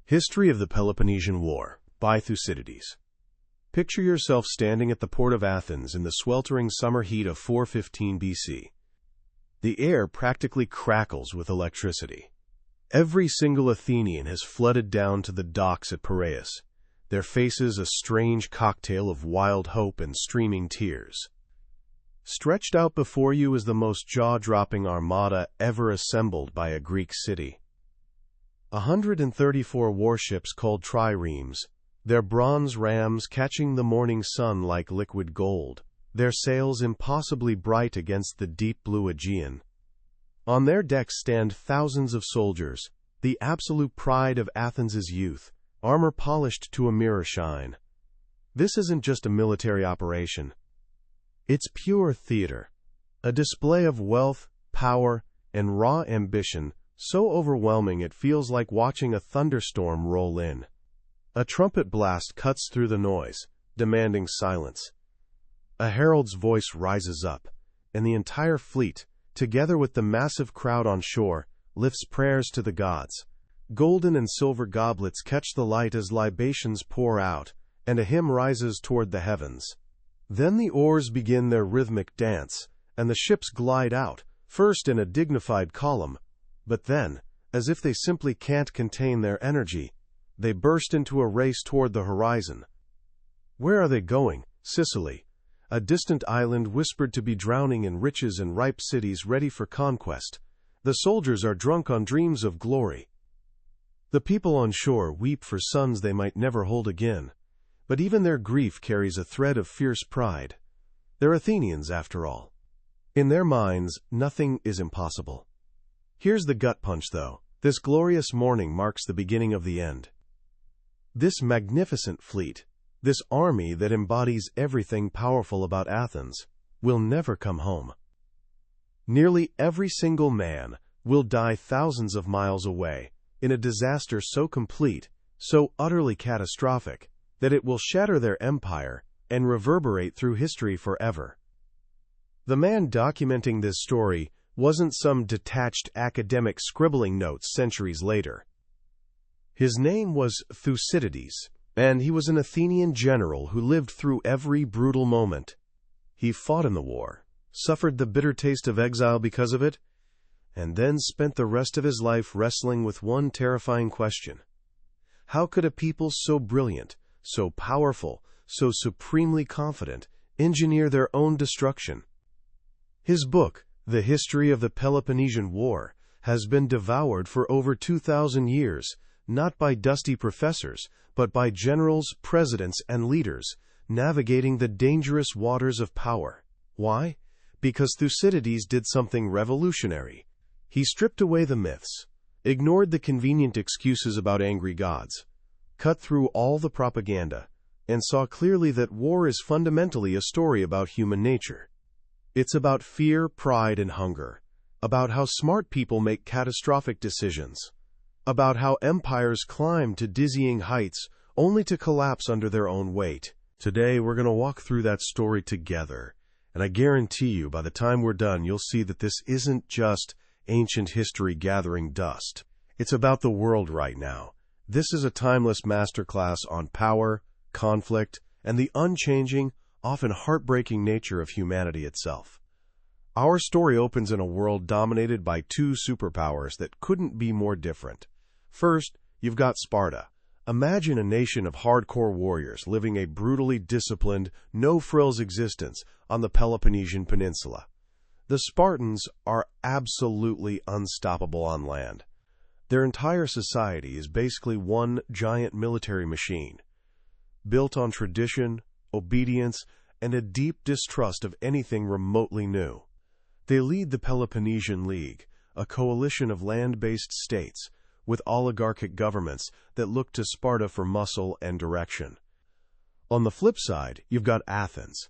History of the Peloponnesian War by Thucydides. Picture yourself standing at the port of Athens in the sweltering summer heat of 415 BC. The air practically crackles with electricity. Every single Athenian has flooded down to the docks at Piraeus, their faces a strange cocktail of wild hope and streaming tears. Stretched out before you is the most jaw-dropping armada ever assembled by a Greek city. 134 warships called triremes, their bronze rams catching the morning sun like liquid gold, their sails impossibly bright against the deep blue Aegean. On their decks stand thousands of soldiers, the absolute pride of Athens' youth, armor polished to a mirror shine. This isn't just a military operation. It's pure theater, a display of wealth, power, and raw ambition so overwhelming it feels like watching a thunderstorm roll in. A trumpet blast cuts through the noise, demanding silence. A herald's voice rises up, and the entire fleet, together with the massive crowd on shore, lifts prayers to the gods. Golden and silver goblets catch the light as libations pour out, and a hymn rises toward the heavens. Then the oars begin their rhythmic dance, and the ships glide out, first in a dignified column, but then, as if they simply can't contain their energy, they burst into a race toward the horizon. Where are they going? Sicily, a distant island whispered to be drowning in riches and ripe cities ready for conquest. The soldiers are drunk on dreams of glory. The people on shore weep for sons they might never hold again, but even their grief carries a thread of fierce pride. They're Athenians, after all. In their minds, nothing is impossible. Here's the gut punch, though. This glorious morning marks the beginning of the end. This magnificent fleet, this army that embodies everything powerful about Athens, will never come home. Nearly every single man will die thousands of miles away in a disaster so complete, so utterly catastrophic, that it will shatter their empire and reverberate through history forever. The man documenting this story wasn't some detached academic scribbling notes centuries later. His name was Thucydides, and he was an Athenian general who lived through every brutal moment. He fought in the war, suffered the bitter taste of exile because of it, and then spent the rest of his life wrestling with one terrifying question. How could a people so brilliant, so powerful, so supremely confident, engineer their own destruction? His book, The History of the Peloponnesian War, has been devoured for over 2,000 years, not by dusty professors, but by generals, presidents, and leaders, navigating the dangerous waters of power. Why? Because Thucydides did something revolutionary. He stripped away the myths, ignored the convenient excuses about angry gods, cut through all the propaganda, and saw clearly that war is fundamentally a story about human nature. It's about fear, pride, and hunger, about how smart people make catastrophic decisions, about how empires climb to dizzying heights only to collapse under their own weight. Today, we're going to walk through that story together, and I guarantee you, by the time we're done, you'll see that this isn't just ancient history gathering dust. It's about the world right now. This is a timeless masterclass on power, conflict, and the unchanging, often heartbreaking nature of humanity itself. Our story opens in a world dominated by two superpowers that couldn't be more different. First, you've got Sparta. Imagine a nation of hardcore warriors living a brutally disciplined, no-frills existence on the Peloponnesian Peninsula. The Spartans are absolutely unstoppable on land. Their entire society is basically one giant military machine, built on tradition, obedience, and a deep distrust of anything remotely new. They lead the Peloponnesian League, a coalition of land-based states with oligarchic governments that look to Sparta for muscle and direction. On the flip side, you've got Athens,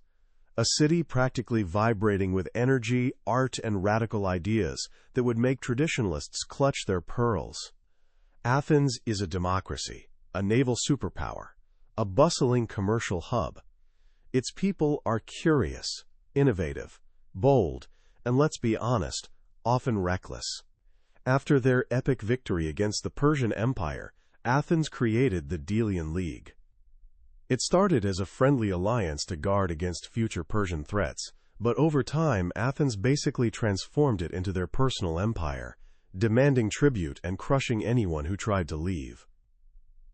a city practically vibrating with energy, art, and radical ideas that would make traditionalists clutch their pearls. Athens is a democracy, a naval superpower, a bustling commercial hub. Its people are curious, innovative, bold, and let's be honest, often reckless. After their epic victory against the Persian Empire, Athens created the Delian League. It started as a friendly alliance to guard against future Persian threats, but over time Athens basically transformed it into their personal empire, demanding tribute and crushing anyone who tried to leave.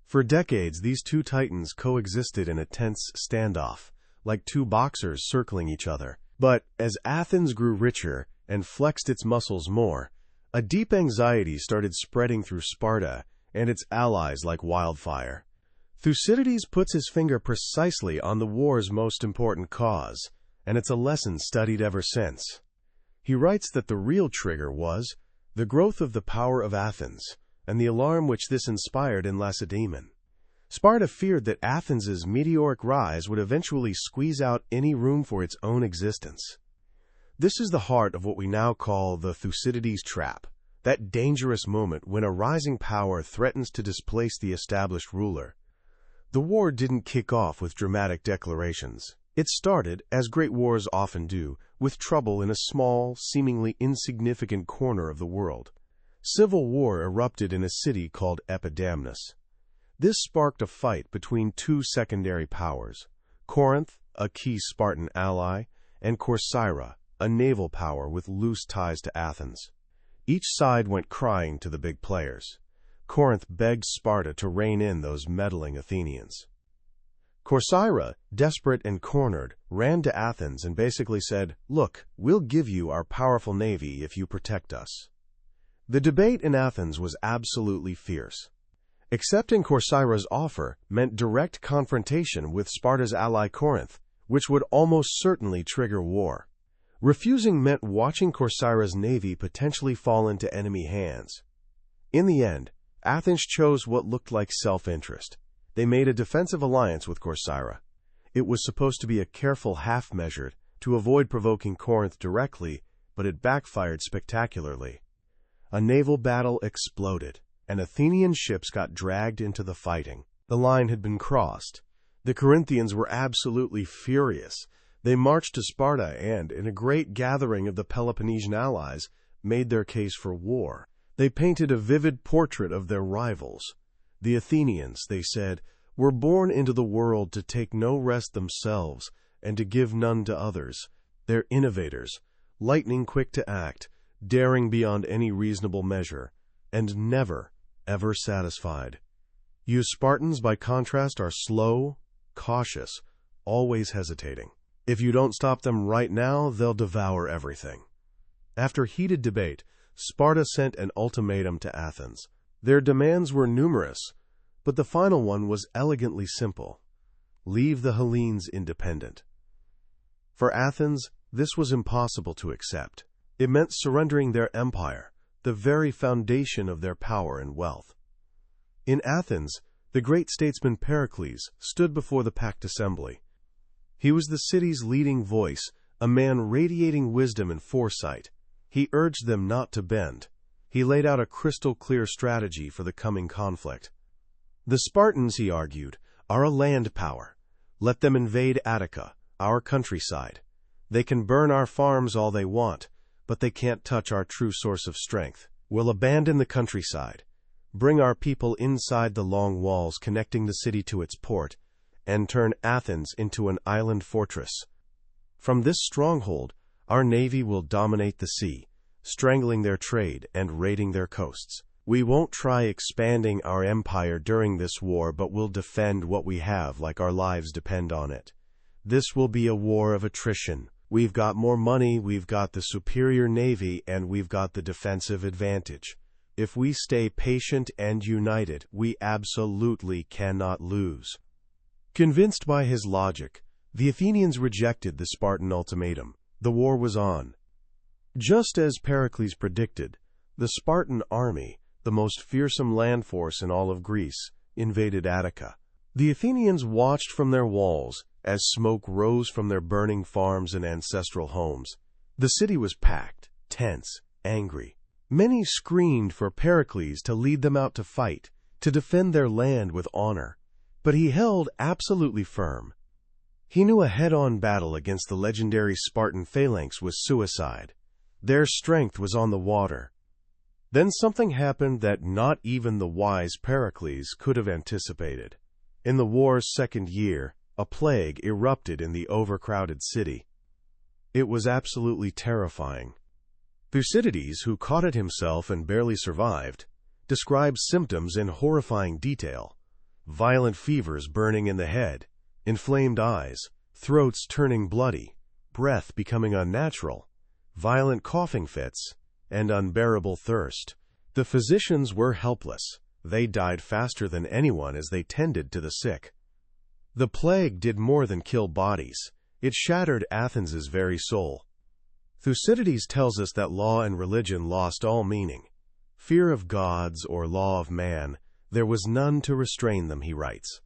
For decades, these two titans coexisted in a tense standoff, like two boxers circling each other. But as Athens grew richer and flexed its muscles more, a deep anxiety started spreading through Sparta and its allies like wildfire. Thucydides puts his finger precisely on the war's most important cause, and it's a lesson studied ever since. He writes that the real trigger was the growth of the power of Athens and the alarm which this inspired in Lacedaemon. Sparta feared that Athens's meteoric rise would eventually squeeze out any room for its own existence. This is the heart of what we now call the Thucydides trap, that dangerous moment when a rising power threatens to displace the established ruler. The war didn't kick off with dramatic declarations. It started, as great wars often do, with trouble in a small, seemingly insignificant corner of the world. Civil war erupted in a city called Epidamnus. This sparked a fight between two secondary powers, Corinth, a key Spartan ally, and Corcyra, a naval power with loose ties to Athens. Each side went crying to the big players. Corinth begged Sparta to rein in those meddling Athenians. Corcyra, desperate and cornered, ran to Athens and basically said, "Look, we'll give you our powerful navy if you protect us." The debate in Athens was absolutely fierce. Accepting Corcyra's offer meant direct confrontation with Sparta's ally Corinth, which would almost certainly trigger war. Refusing meant watching Corcyra's navy potentially fall into enemy hands. In the end, Athens chose what looked like self-interest. They made a defensive alliance with Corcyra. It was supposed to be a careful half-measure to avoid provoking Corinth directly, but it backfired spectacularly. A naval battle exploded, and Athenian ships got dragged into the fighting. The line had been crossed. The Corinthians were absolutely furious. They marched to Sparta and, in a great gathering of the Peloponnesian allies, made their case for war. They painted a vivid portrait of their rivals. The Athenians, they said, were born into the world to take no rest themselves and to give none to others. They're innovators, lightning quick to act, daring beyond any reasonable measure, and never, ever satisfied. You Spartans, by contrast, are slow, cautious, always hesitating. If you don't stop them right now, they'll devour everything. After heated debate, Sparta sent an ultimatum to Athens. Their demands were numerous, but the final one was elegantly simple: leave the Hellenes independent. For Athens, this was impossible to accept. It meant surrendering their empire, the very foundation of their power and wealth. In Athens, the great statesman Pericles stood before the packed assembly. He was the city's leading voice, a man radiating wisdom and foresight. He urged them not to bend. He laid out a crystal-clear strategy for the coming conflict. The Spartans, he argued, are a land power. Let them invade Attica, our countryside. They can burn our farms all they want, but they can't touch our true source of strength. We'll abandon the countryside, bring our people inside the long walls connecting the city to its port, and turn Athens into an island fortress. From this stronghold, our navy will dominate the sea, strangling their trade and raiding their coasts. We won't try expanding our empire during this war, but we'll defend what we have like our lives depend on it. This will be a war of attrition. We've got more money, we've got the superior navy, and we've got the defensive advantage. If we stay patient and united, we absolutely cannot lose. Convinced by his logic, the Athenians rejected the Spartan ultimatum. The war was on. Just as Pericles predicted, the Spartan army, the most fearsome land force in all of Greece, invaded Attica. The Athenians watched from their walls as smoke rose from their burning farms and ancestral homes. The city was packed, tense, angry. Many screamed for Pericles to lead them out to fight, to defend their land with honor. But he held absolutely firm. He knew a head-on battle against the legendary Spartan phalanx was suicide. Their strength was on the water. Then something happened that not even the wise Pericles could have anticipated. In the war's second year, a plague erupted in the overcrowded city. It was absolutely terrifying. Thucydides, who caught it himself and barely survived, describes symptoms in horrifying detail: violent fevers burning in the head, inflamed eyes, throats turning bloody, breath becoming unnatural, violent coughing fits, and unbearable thirst. The physicians were helpless. They died faster than anyone as they tended to the sick. The plague did more than kill bodies. It shattered Athens' very soul. Thucydides tells us that law and religion lost all meaning. Fear of gods or law of man, there was none to restrain them, he writes.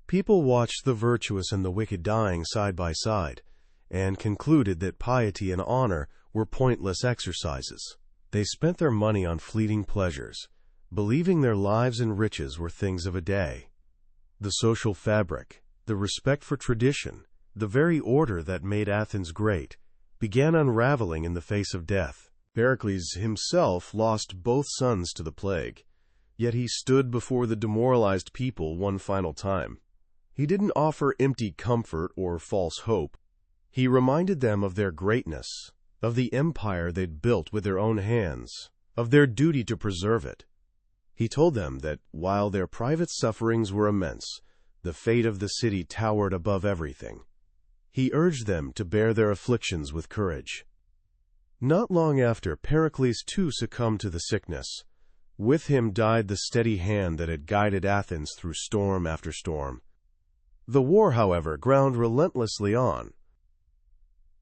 People watched the virtuous and the wicked dying side by side, and concluded that piety and honor were pointless exercises. They spent their money on fleeting pleasures, believing their lives and riches were things of a day. The social fabric, the respect for tradition, the very order that made Athens great, began unraveling in the face of death. Pericles himself lost both sons to the plague, yet he stood before the demoralized people one final time. He didn't offer empty comfort or false hope. He reminded them of their greatness, of the empire they'd built with their own hands, of their duty to preserve it. He told them that while their private sufferings were immense, the fate of the city towered above everything. He urged them to bear their afflictions with courage. Not long after, Pericles too succumbed to the sickness. With him died the steady hand that had guided Athens through storm after storm. The war, however, ground relentlessly on.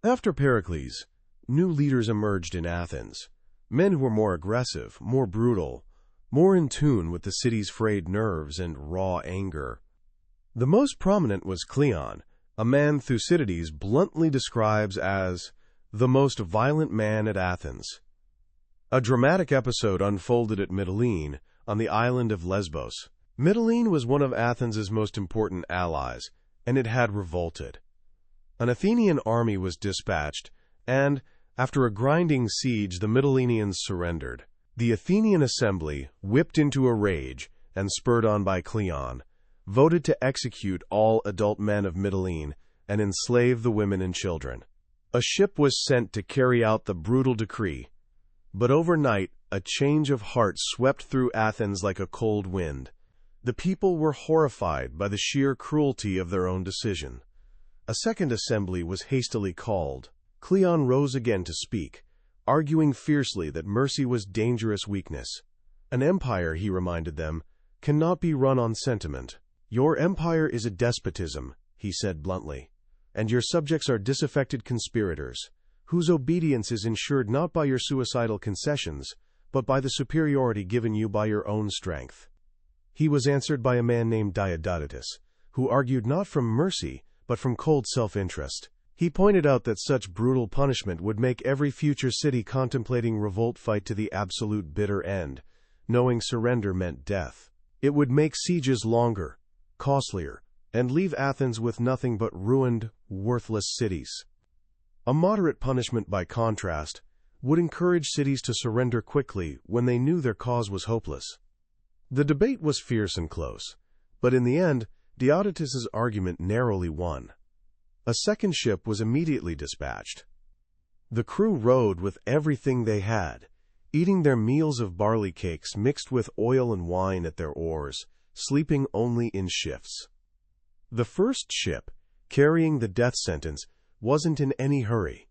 After Pericles, new leaders emerged in Athens, men who were more aggressive, more brutal, more in tune with the city's frayed nerves and raw anger. The most prominent was Cleon, a man Thucydides bluntly describes as the most violent man at Athens. A dramatic episode unfolded at Mytilene, on the island of Lesbos. Mytilene was one of Athens' most important allies, and it had revolted. An Athenian army was dispatched, and, after a grinding siege, the Mytileneans surrendered. The Athenian assembly, whipped into a rage and spurred on by Cleon, voted to execute all adult men of Mytilene and enslave the women and children. A ship was sent to carry out the brutal decree, but overnight a change of heart swept through Athens like a cold wind. The people were horrified by the sheer cruelty of their own decision. A second assembly was hastily called. Cleon rose again to speak, arguing fiercely that mercy was dangerous weakness. An empire, he reminded them, cannot be run on sentiment. Your empire is a despotism, he said bluntly, and your subjects are disaffected conspirators, whose obedience is ensured not by your suicidal concessions, but by the superiority given you by your own strength. He was answered by a man named Diosdotus, who argued not from mercy, but from cold self-interest. He pointed out that such brutal punishment would make every future city contemplating revolt fight to the absolute bitter end, knowing surrender meant death. It would make sieges longer, costlier, and leave Athens with nothing but ruined, worthless cities. A moderate punishment, by contrast, would encourage cities to surrender quickly when they knew their cause was hopeless. The debate was fierce and close, but in the end, Diosdotus's argument narrowly won. A second ship was immediately dispatched. The crew rowed with everything they had, eating their meals of barley cakes mixed with oil and wine at their oars, sleeping only in shifts. The first ship, carrying the death sentence, wasn't in any hurry.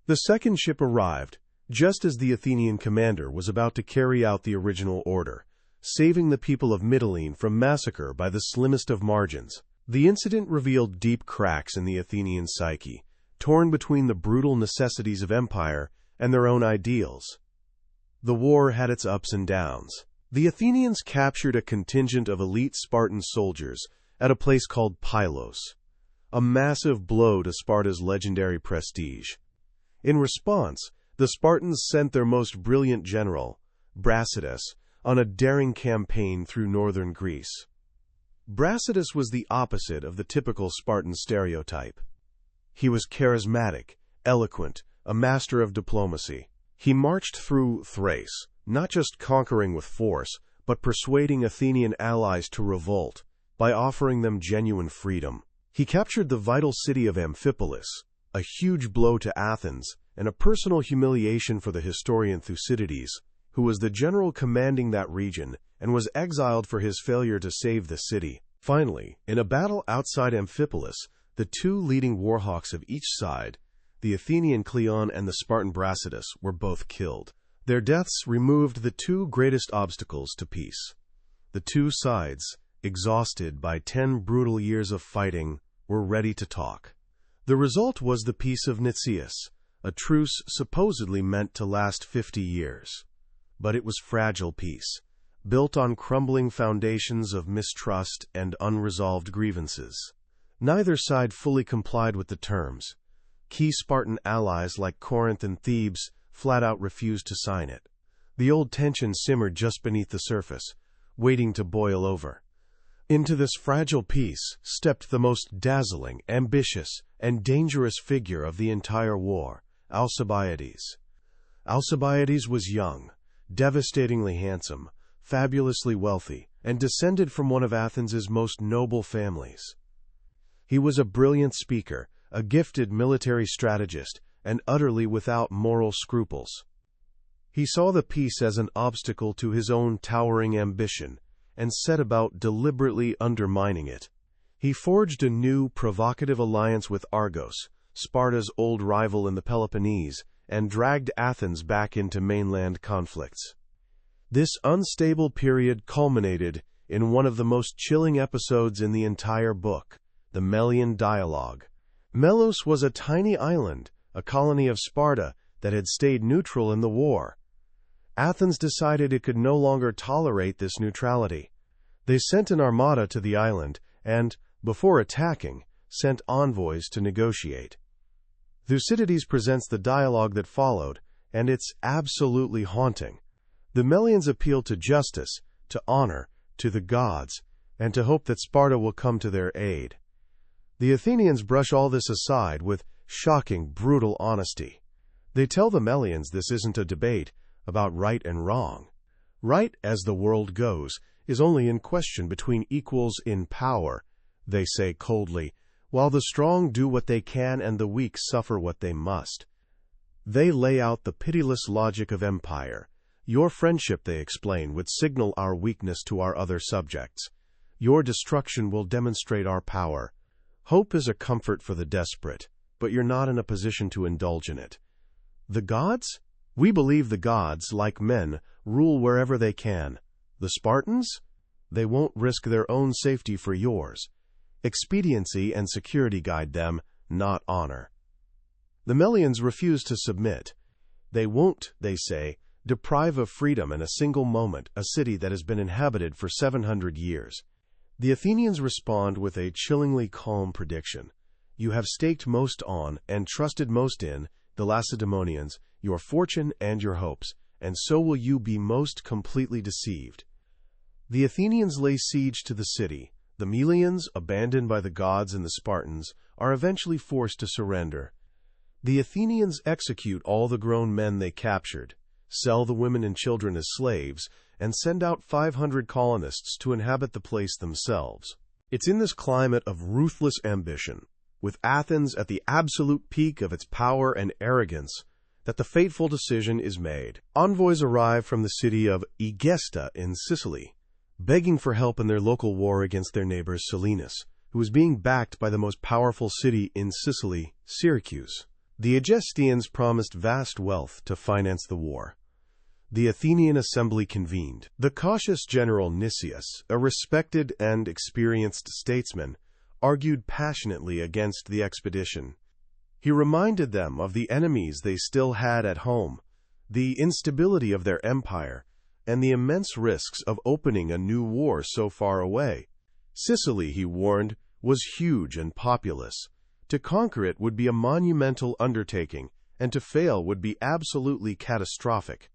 The second ship arrived just as the Athenian commander was about to carry out the original order, saving the people of Mytilene from massacre by the slimmest of margins. The incident revealed deep cracks in the Athenian psyche, torn between the brutal necessities of empire and their own ideals. The war had its ups and downs. The Athenians captured a contingent of elite Spartan soldiers at a place called Pylos, a massive blow to Sparta's legendary prestige. In response, the Spartans sent their most brilliant general, Brasidas, on a daring campaign through northern Greece. Brasidas was the opposite of the typical Spartan stereotype. He was charismatic, eloquent, a master of diplomacy. He marched through Thrace, not just conquering with force, but persuading Athenian allies to revolt by offering them genuine freedom. He captured the vital city of Amphipolis, a huge blow to Athens, and a personal humiliation for the historian Thucydides, who was the general commanding that region and was exiled for his failure to save the city. Finally, in a battle outside Amphipolis, the two leading warhawks of each side, the Athenian Cleon and the Spartan Brasidas, were both killed. Their deaths removed the two greatest obstacles to peace. The two sides, exhausted by 10 brutal years of fighting, were ready to talk. The result was the Peace of Nicias, a truce supposedly meant to last 50 years. But it was fragile peace, built on crumbling foundations of mistrust and unresolved grievances. Neither side fully complied with the terms. Key Spartan allies like Corinth and Thebes flat out refused to sign it. The old tension simmered just beneath the surface, waiting to boil over. Into this fragile peace stepped the most dazzling, ambitious, and dangerous figure of the entire war, Alcibiades. Alcibiades was young, devastatingly handsome, fabulously wealthy, and descended from one of Athens' most noble families. He was a brilliant speaker, a gifted military strategist, and utterly without moral scruples. He saw the peace as an obstacle to his own towering ambition, and set about deliberately undermining it. He forged a new, provocative alliance with Argos, Sparta's old rival in the Peloponnese, and dragged Athens back into mainland conflicts. This unstable period culminated in one of the most chilling episodes in the entire book, the Melian Dialogue. Melos was a tiny island, a colony of Sparta that had stayed neutral in the war. Athens decided it could no longer tolerate this neutrality. They sent an armada to the island and, before attacking, sent envoys to negotiate. Thucydides presents the dialogue that followed, and it's absolutely haunting. The Melians appeal to justice, to honor, to the gods, and to hope that Sparta will come to their aid. The Athenians brush all this aside with shocking, brutal honesty. They tell the Melians this isn't a debate about right and wrong. Right, as the world goes, is only in question between equals in power, they say coldly, while the strong do what they can and the weak suffer what they must. They lay out the pitiless logic of empire. Your friendship, they explain, would signal our weakness to our other subjects. Your destruction will demonstrate our power. Hope is a comfort for the desperate, but you're not in a position to indulge in it. The gods? We believe the gods, like men, rule wherever they can. The Spartans? They won't risk their own safety for yours. Expediency and security guide them, not honor. The Melians refuse to submit. They won't, they say, deprive of freedom in a single moment a city that has been inhabited for 700 years. The Athenians respond with a chillingly calm prediction. You have staked most on, and trusted most in, the Lacedaemonians, your fortune and your hopes, and so will you be most completely deceived. The Athenians lay siege to the city. The Melians, abandoned by the gods and the Spartans, are eventually forced to surrender. The Athenians execute all the grown men they captured, sell the women and children as slaves, and send out 500 colonists to inhabit the place themselves. It's in this climate of ruthless ambition, with Athens at the absolute peak of its power and arrogance, that the fateful decision is made. Envoys arrive from the city of Egesta in Sicily, begging for help in their local war against their neighbor Selinus, who was being backed by the most powerful city in Sicily, Syracuse. The Egestians promised vast wealth to finance the war. The Athenian assembly convened. The cautious general Nicias, a respected and experienced statesman, argued passionately against the expedition. He reminded them of the enemies they still had at home, the instability of their empire, and the immense risks of opening a new war so far away. Sicily, he warned, was huge and populous. To conquer it would be a monumental undertaking, and to fail would be absolutely catastrophic.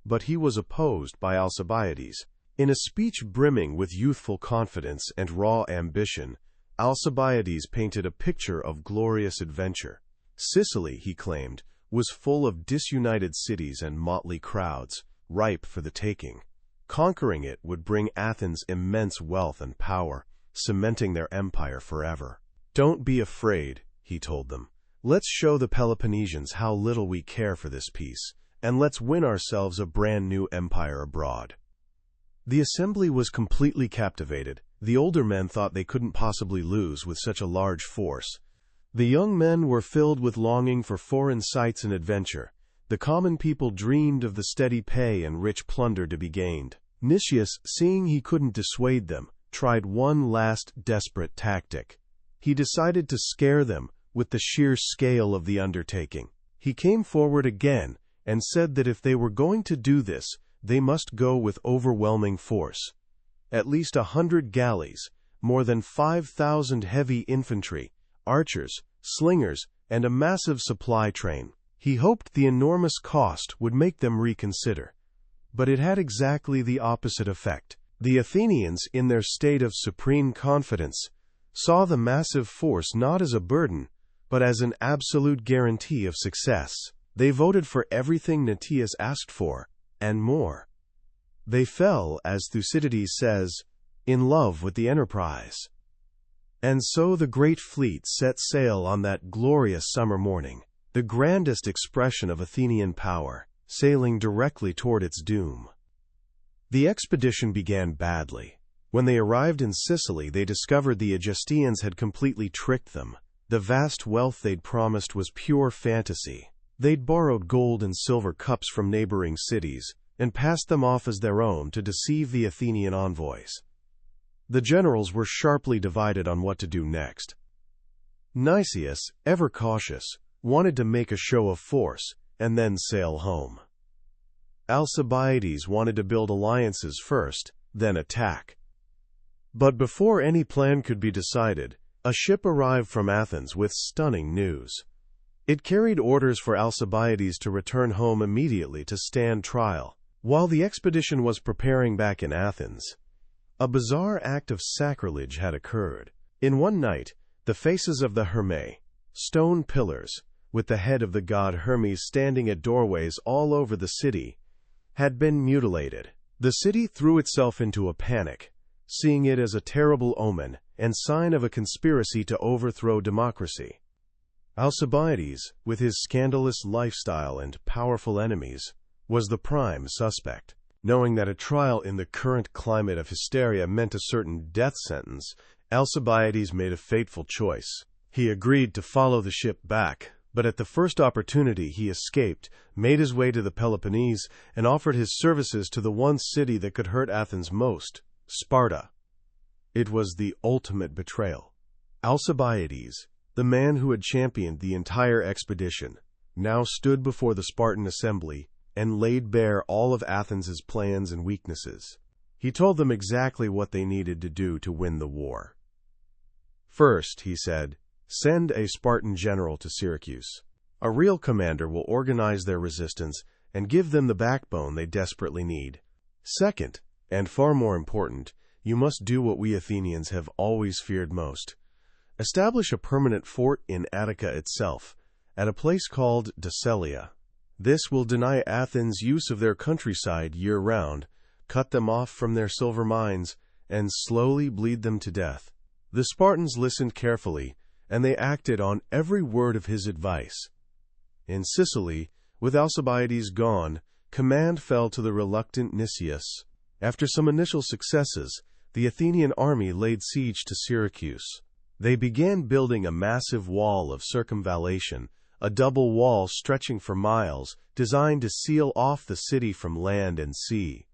But he was opposed by Alcibiades. In a speech brimming with youthful confidence and raw ambition, Alcibiades painted a picture of glorious adventure. Sicily, he claimed, was full of disunited cities and motley crowds, ripe for the taking. Conquering it would bring Athens immense wealth and power, cementing their empire forever. "Don't be afraid," he told them. "Let's show the Peloponnesians how little we care for this peace, and let's win ourselves a brand new empire abroad." The assembly was completely captivated. The older men thought they couldn't possibly lose with such a large force. The young men were filled with longing for foreign sights and adventure. The common people dreamed of the steady pay and rich plunder to be gained. Nicias, seeing he couldn't dissuade them, tried one last desperate tactic. He decided to scare them with the sheer scale of the undertaking. He came forward again and said that if they were going to do this, they must go with overwhelming force. At least 100 galleys, more than 5,000 heavy infantry, archers, slingers, and a massive supply train. He hoped the enormous cost would make them reconsider. But it had exactly the opposite effect. The Athenians, in their state of supreme confidence, saw the massive force not as a burden, but as an absolute guarantee of success. They voted for everything Nicias asked for, and more. They fell, as Thucydides says, in love with the enterprise. And so the great fleet set sail on that glorious summer morning, the grandest expression of Athenian power, sailing directly toward its doom. The expedition began badly. When they arrived in Sicily, they discovered the Aegistians had completely tricked them. The vast wealth they'd promised was pure fantasy. They'd borrowed gold and silver cups from neighboring cities and passed them off as their own to deceive the Athenian envoys. The generals were sharply divided on what to do next. Nicias, ever cautious, wanted to make a show of force and then sail home. Alcibiades wanted to build alliances first, then attack. But before any plan could be decided, a ship arrived from Athens with stunning news. It carried orders for Alcibiades to return home immediately to stand trial. While the expedition was preparing back in Athens, a bizarre act of sacrilege had occurred. In one night, the faces of the Hermae, stone pillars, with the head of the god Hermes standing at doorways all over the city, had been mutilated. The city threw itself into a panic, seeing it as a terrible omen and sign of a conspiracy to overthrow democracy. Alcibiades, with his scandalous lifestyle and powerful enemies, was the prime suspect. Knowing that a trial in the current climate of hysteria meant a certain death sentence, Alcibiades made a fateful choice. He agreed to follow the ship back, but at the first opportunity he escaped, made his way to the Peloponnese, and offered his services to the one city that could hurt Athens most, Sparta. It was the ultimate betrayal. Alcibiades, the man who had championed the entire expedition, now stood before the Spartan assembly and laid bare all of Athens's plans and weaknesses. He told them exactly what they needed to do to win the war. First, he said, send a Spartan general to Syracuse. A real commander will organize their resistance and give them the backbone they desperately need. Second, and far more important, you must do what we Athenians have always feared most. Establish a permanent fort in Attica itself, at a place called Decelia. This will deny Athens use of their countryside year-round, cut them off from their silver mines, and slowly bleed them to death. The Spartans listened carefully, and they acted on every word of his advice. In Sicily, with Alcibiades gone, command fell to the reluctant Nicias. After some initial successes, the Athenian army laid siege to Syracuse. They began building a massive wall of circumvallation, a double wall stretching for miles, designed to seal off the city from land and sea.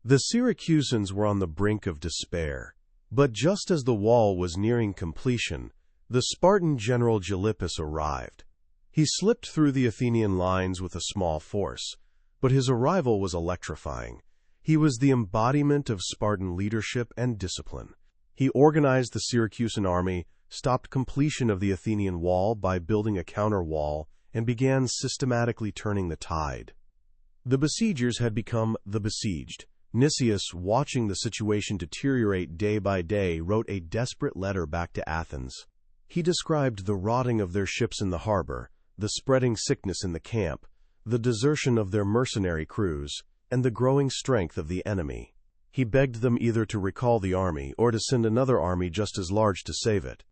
The Syracusans were on the brink of despair. But just as the wall was nearing completion, the Spartan general Gylippus arrived. He slipped through the Athenian lines with a small force, but his arrival was electrifying. He was the embodiment of Spartan leadership and discipline. He organized the Syracusan army, stopped completion of the Athenian wall by building a counter-wall, and began systematically turning the tide. The besiegers had become the besieged. Nicias, watching the situation deteriorate day by day, wrote a desperate letter back to Athens. He described the rotting of their ships in the harbor, the spreading sickness in the camp, the desertion of their mercenary crews, and the growing strength of the enemy. He begged them either to recall the army or to send another army just as large to save it.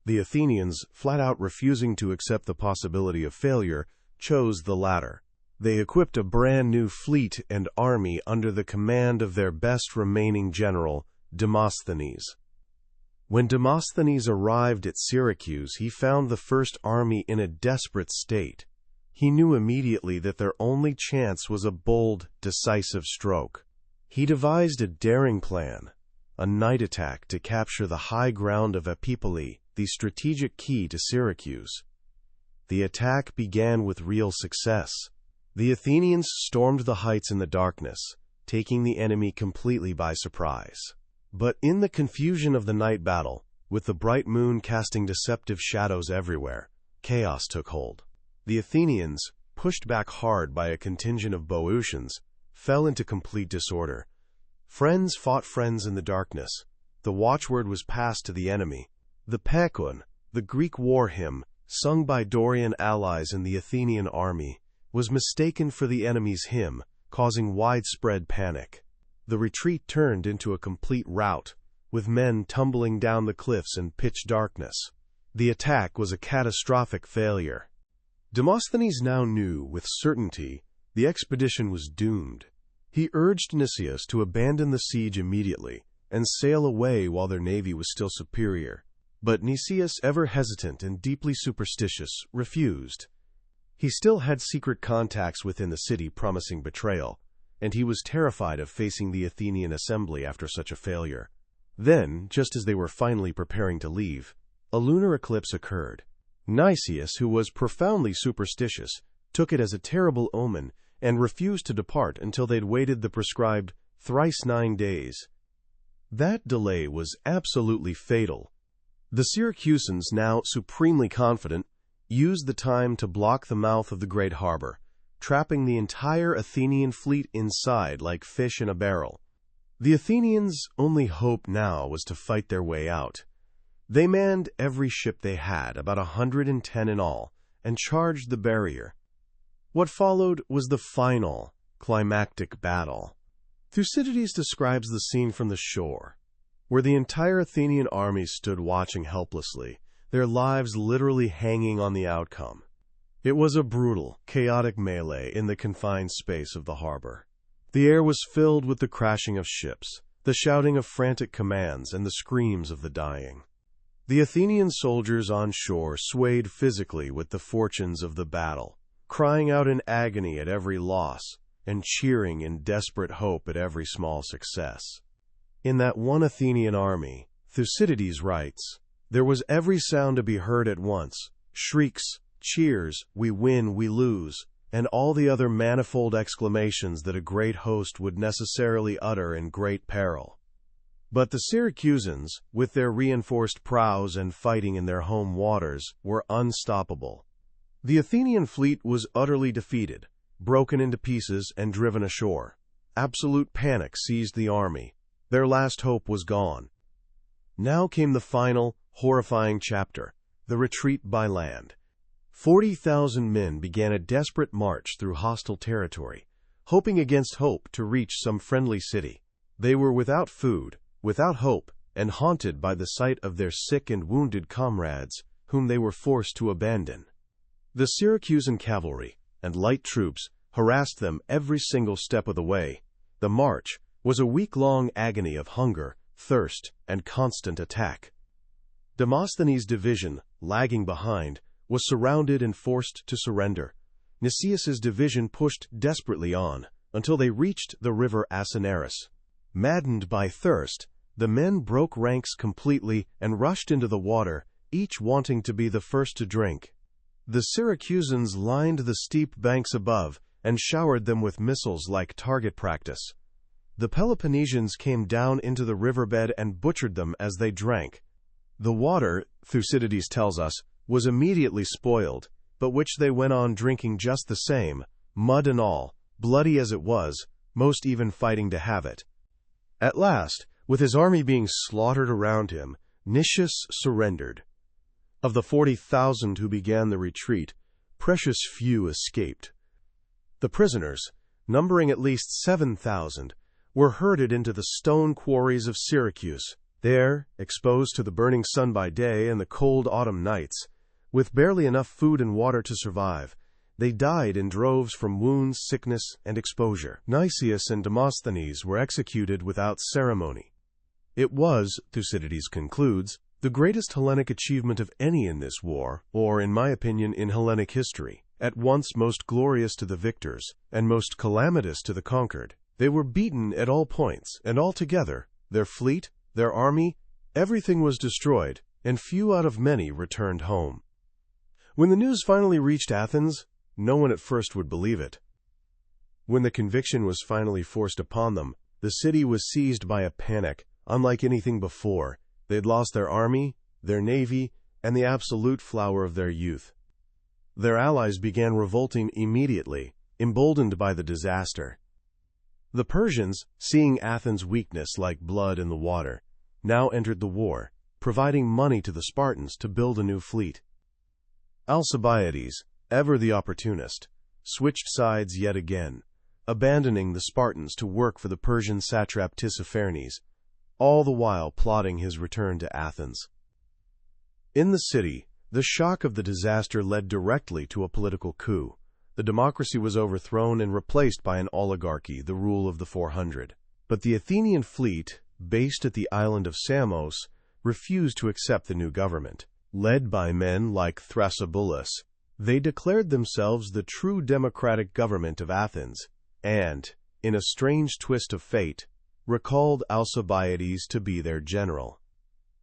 The Athenians, flat out refusing to accept the possibility of failure, chose the latter. They equipped a brand new fleet and army under the command of their best remaining general, Demosthenes. When Demosthenes arrived at Syracuse, he found the first army in a desperate state. He knew immediately that their only chance was a bold, decisive stroke. He devised a daring plan, a night attack to capture the high ground of Epipolae, the strategic key to Syracuse. The attack began with real success. The Athenians stormed the heights in the darkness, taking the enemy completely by surprise. But in the confusion of the night battle, with the bright moon casting deceptive shadows everywhere, chaos took hold. The Athenians, pushed back hard by a contingent of Boeotians, fell into complete disorder. Friends fought friends in the darkness. The watchword was passed to the enemy. The Pekon, the Greek war hymn, sung by Dorian allies in the Athenian army, was mistaken for the enemy's hymn, causing widespread panic. The retreat turned into a complete rout, with men tumbling down the cliffs in pitch darkness. The attack was a catastrophic failure. Demosthenes now knew with certainty the expedition was doomed. He urged Nicias to abandon the siege immediately and sail away while their navy was still superior. But Nicias, ever hesitant and deeply superstitious, refused. He still had secret contacts within the city promising betrayal, and he was terrified of facing the Athenian assembly after such a failure. Then, just as they were finally preparing to leave, a lunar eclipse occurred. Nicias, who was profoundly superstitious, took it as a terrible omen and refused to depart until they'd waited the prescribed thrice 9 days. That delay was absolutely fatal. The Syracusans, now supremely confident, used the time to block the mouth of the great harbor, trapping the entire Athenian fleet inside like fish in a barrel. The Athenians' only hope now was to fight their way out. They manned every ship they had, about 110 in all, and charged the barrier. What followed was the final, climactic battle. Thucydides describes the scene from the shore, where the entire Athenian army stood watching helplessly, their lives literally hanging on the outcome. It was a brutal, chaotic melee in the confined space of the harbor. The air was filled with the crashing of ships, the shouting of frantic commands, and the screams of the dying. The Athenian soldiers on shore swayed physically with the fortunes of the battle, crying out in agony at every loss, and cheering in desperate hope at every small success. In that one Athenian army, Thucydides writes, there was every sound to be heard at once, shrieks, cheers, we win, we lose, and all the other manifold exclamations that a great host would necessarily utter in great peril. But the Syracusans, with their reinforced prows and fighting in their home waters, were unstoppable. The Athenian fleet was utterly defeated, broken into pieces and driven ashore. Absolute panic seized the army. Their last hope was gone. Now came the final, horrifying chapter, the retreat by land. 40,000 men began a desperate march through hostile territory, hoping against hope to reach some friendly city. They were without food, without hope, and haunted by the sight of their sick and wounded comrades, whom they were forced to abandon. The Syracusan cavalry and light troops harassed them every single step of the way. The march was a week-long agony of hunger, thirst, and constant attack. Demosthenes' division, lagging behind, was surrounded and forced to surrender. Nicias' division pushed desperately on until they reached the river Asinaris. Maddened by thirst, the men broke ranks completely and rushed into the water, each wanting to be the first to drink. The Syracusans lined the steep banks above and showered them with missiles like target practice. The Peloponnesians came down into the riverbed and butchered them as they drank. The water, Thucydides tells us, was immediately spoiled, but which they went on drinking just the same, mud and all, bloody as it was, most even fighting to have it. At last, with his army being slaughtered around him, Nicias surrendered. Of the 40,000 who began the retreat, precious few escaped. The prisoners, numbering at least 7,000, were herded into the stone quarries of Syracuse. There, exposed to the burning sun by day and the cold autumn nights, with barely enough food and water to survive, they died in droves from wounds, sickness, and exposure. Nicias and Demosthenes were executed without ceremony. It was, Thucydides concludes, the greatest Hellenic achievement of any in this war, or, in my opinion, in Hellenic history, at once most glorious to the victors, and most calamitous to the conquered. They were beaten at all points, and altogether, their fleet, their army, everything was destroyed, and few out of many returned home. When the news finally reached Athens, no one at first would believe it. When the conviction was finally forced upon them, the city was seized by a panic, unlike anything before. They had lost their army, their navy, and the absolute flower of their youth. Their allies began revolting immediately, emboldened by the disaster. The Persians, seeing Athens' weakness like blood in the water, now entered the war, providing money to the Spartans to build a new fleet. Alcibiades, ever the opportunist, switched sides yet again, abandoning the Spartans to work for the Persian satrap Tissaphernes, all the while plotting his return to Athens. In the city, the shock of the disaster led directly to a political coup. The democracy was overthrown and replaced by an oligarchy, the rule of the 400. But the Athenian fleet, based at the island of Samos, refused to accept the new government. Led by men like Thrasybulus, they declared themselves the true democratic government of Athens, and, in a strange twist of fate, recalled Alcibiades to be their general.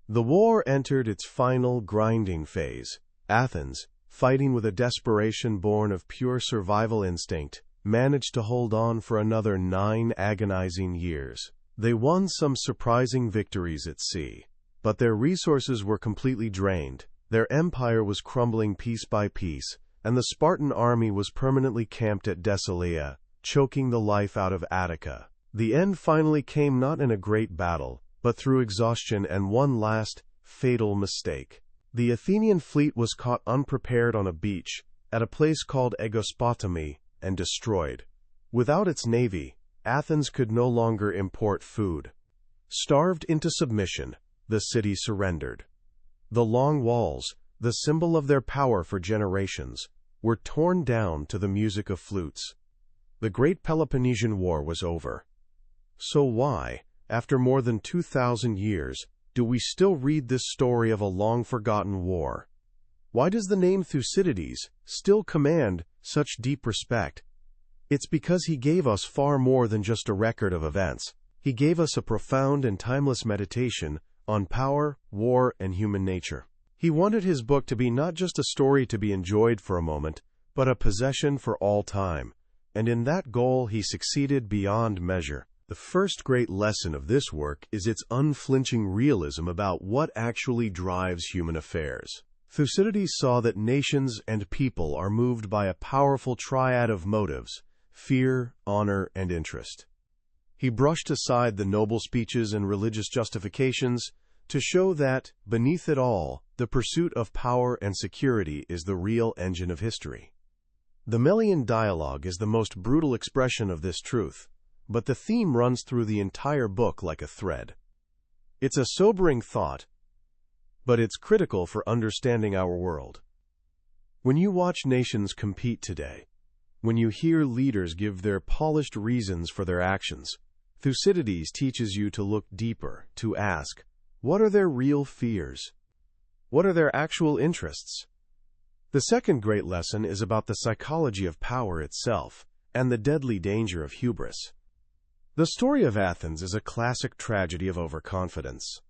The war entered its final grinding phase. Athens, fighting with a desperation born of pure survival instinct, managed to hold on for another 9 agonizing years. They won some surprising victories at sea, but their resources were completely drained. Their empire was crumbling piece by piece, and the Spartan army was permanently camped at Decelia, choking the life out of Attica. The end finally came not in a great battle, but through exhaustion and one last, fatal mistake. The Athenian fleet was caught unprepared on a beach, at a place called Aegospotami, and destroyed. Without its navy, Athens could no longer import food. Starved into submission, the city surrendered. The long walls, the symbol of their power for generations, were torn down to the music of flutes. The great Peloponnesian War was over. So why, after more than 2,000 years, do we still read this story of a long-forgotten war? Why does the name Thucydides still command such deep respect? It's because he gave us far more than just a record of events. He gave us a profound and timeless meditation on power, war, and human nature. He wanted his book to be not just a story to be enjoyed for a moment, but a possession for all time. And in that goal he succeeded beyond measure. The first great lesson of this work is its unflinching realism about what actually drives human affairs. Thucydides saw that nations and people are moved by a powerful triad of motives: fear, honor, and interest. He brushed aside the noble speeches and religious justifications to show that, beneath it all, the pursuit of power and security is the real engine of history. The Melian dialogue is the most brutal expression of this truth, but the theme runs through the entire book like a thread. It's a sobering thought, but it's critical for understanding our world. When you watch nations compete today, when you hear leaders give their polished reasons for their actions, Thucydides teaches you to look deeper, to ask, what are their real fears? What are their actual interests? The second great lesson is about the psychology of power itself and the deadly danger of hubris. The story of Athens is a classic tragedy of overconfidence.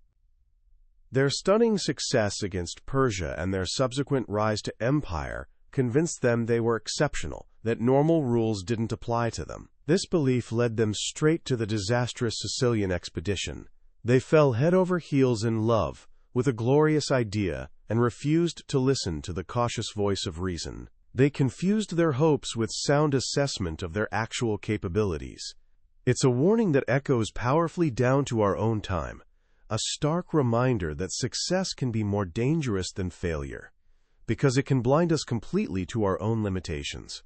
Their stunning success against Persia and their subsequent rise to empire convinced them they were exceptional, that normal rules didn't apply to them. This belief led them straight to the disastrous Sicilian Expedition. They fell head over heels in love with a glorious idea and refused to listen to the cautious voice of reason. They confused their hopes with sound assessment of their actual capabilities. It's a warning that echoes powerfully down to our own time, a stark reminder that success can be more dangerous than failure, because it can blind us completely to our own limitations.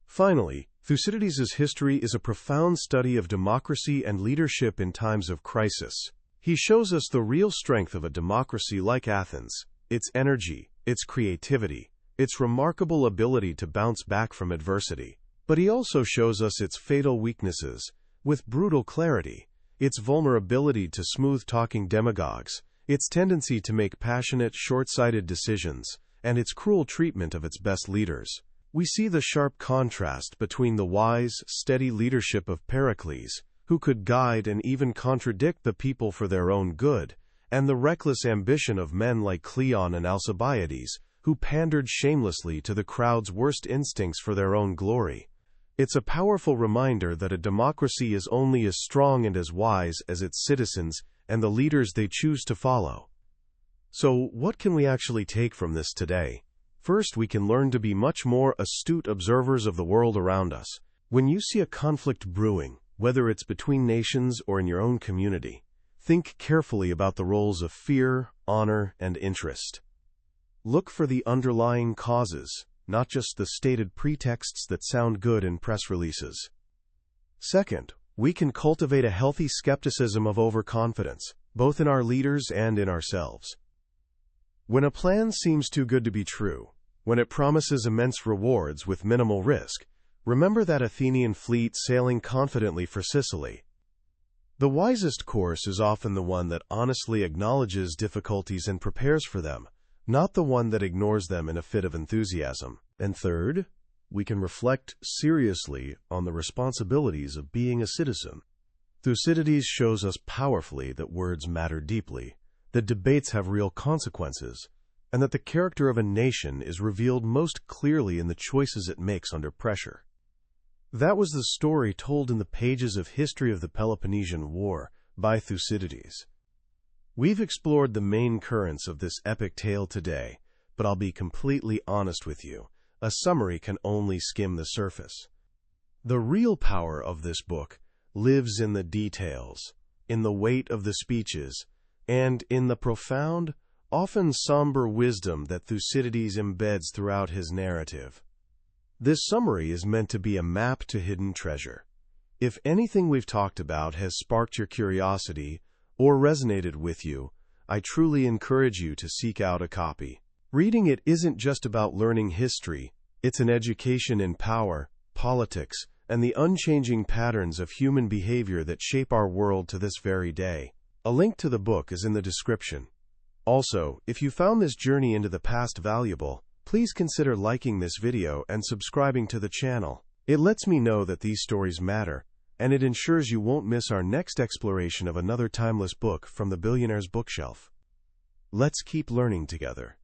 Finally, Thucydides' history is a profound study of democracy and leadership in times of crisis. He shows us the real strength of a democracy like Athens, its energy, its creativity, its remarkable ability to bounce back from adversity. But he also shows us its fatal weaknesses, with brutal clarity, its vulnerability to smooth-talking demagogues, its tendency to make passionate, short-sighted decisions, and its cruel treatment of its best leaders. We see the sharp contrast between the wise, steady leadership of Pericles, who could guide and even contradict the people for their own good, and the reckless ambition of men like Cleon and Alcibiades, who pandered shamelessly to the crowd's worst instincts for their own glory. It's a powerful reminder that a democracy is only as strong and as wise as its citizens and the leaders they choose to follow. So, what can we actually take from this today? First, we can learn to be much more astute observers of the world around us. When you see a conflict brewing, whether it's between nations or in your own community, think carefully about the roles of fear, honor, and interest. Look for the underlying causes, not just the stated pretexts that sound good in press releases. Second, we can cultivate a healthy skepticism of overconfidence, both in our leaders and in ourselves. When a plan seems too good to be true, when it promises immense rewards with minimal risk, remember that Athenian fleet sailing confidently for Sicily. The wisest course is often the one that honestly acknowledges difficulties and prepares for them, not the one that ignores them in a fit of enthusiasm. And third, we can reflect seriously on the responsibilities of being a citizen. Thucydides shows us powerfully that words matter deeply, that debates have real consequences, and that the character of a nation is revealed most clearly in the choices it makes under pressure. That was the story told in the pages of History of the Peloponnesian War by Thucydides. We've explored the main currents of this epic tale today, but I'll be completely honest with you. A summary can only skim the surface. The real power of this book lives in the details, in the weight of the speeches, and in the profound, often somber wisdom that Thucydides embeds throughout his narrative. This summary is meant to be a map to hidden treasure. If anything we've talked about has sparked your curiosity or resonated with you, I truly encourage you to seek out a copy. Reading it isn't just about learning history, it's an education in power, politics, and the unchanging patterns of human behavior that shape our world to this very day. A link to the book is in the description. Also, if you found this journey into the past valuable, please consider liking this video and subscribing to the channel. It lets me know that these stories matter, and it ensures you won't miss our next exploration of another timeless book from the billionaire's bookshelf. Let's keep learning together.